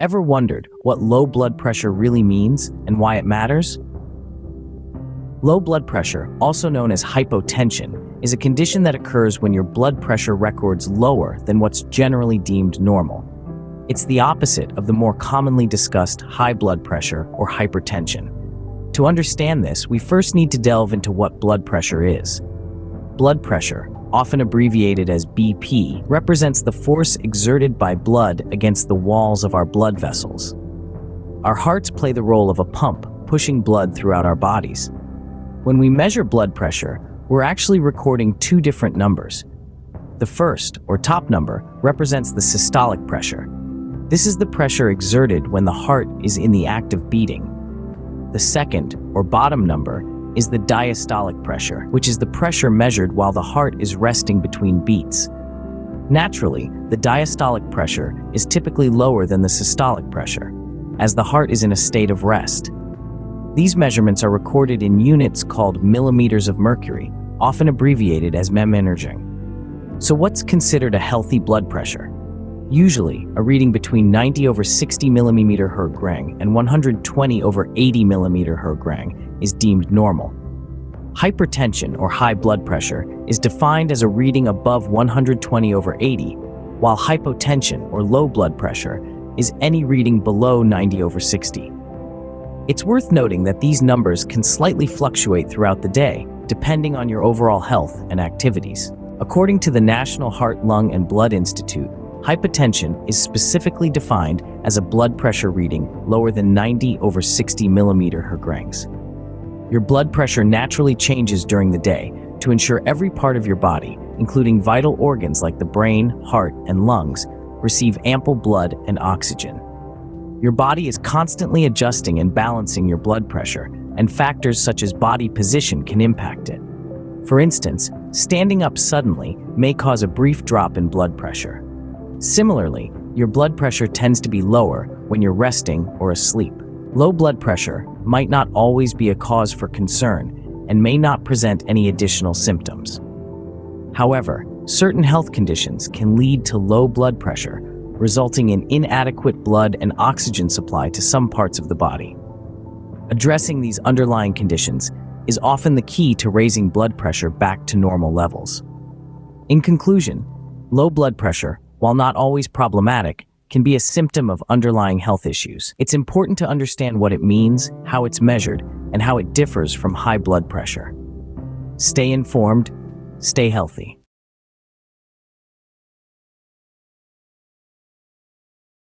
Ever wondered what low blood pressure really means and why it matters? Low blood pressure, also known as hypotension, is a condition that occurs when your blood pressure records lower than what's generally deemed normal. It's the opposite of the more commonly discussed high blood pressure or hypertension. To understand this, we first need to delve into what blood pressure is. Blood pressure, often abbreviated as BP, represents the force exerted by blood against the walls of our blood vessels. Our hearts play the role of a pump, pushing blood throughout our bodies. When we measure blood pressure, we're actually recording two different numbers. The first, or top number, represents the systolic pressure. This is the pressure exerted when the heart is in the act of beating. The second, or bottom number, is the diastolic pressure, which is the pressure measured while the heart is resting between beats. Naturally, the diastolic pressure is typically lower than the systolic pressure, as the heart is in a state of rest. These measurements are recorded in units called millimeters of mercury, often abbreviated as mmHg. So what's considered a healthy blood pressure? Usually, a reading between 90/60 mmHg and 120/80 mmHg is deemed normal. Hypertension, or high blood pressure, is defined as a reading above 120/80, while hypotension, or low blood pressure, is any reading below 90/60. It's worth noting that these numbers can slightly fluctuate throughout the day, depending on your overall health and activities. According to the National Heart, Lung, and Blood Institute, hypotension is specifically defined as a blood pressure reading lower than 90/60 mmHg. Your blood pressure naturally changes during the day to ensure every part of your body, including vital organs like the brain, heart, and lungs, receive ample blood and oxygen. Your body is constantly adjusting and balancing your blood pressure, and factors such as body position can impact it. For instance, standing up suddenly may cause a brief drop in blood pressure. Similarly, your blood pressure tends to be lower when you're resting or asleep. Low blood pressure might not always be a cause for concern and may not present any additional symptoms. However, certain health conditions can lead to low blood pressure, resulting in inadequate blood and oxygen supply to some parts of the body. Addressing these underlying conditions is often the key to raising blood pressure back to normal levels. In conclusion, low blood pressure, while not always problematic, can be a symptom of underlying health issues. It's important to understand what it means, how it's measured, and how it differs from high blood pressure. Stay informed, stay healthy.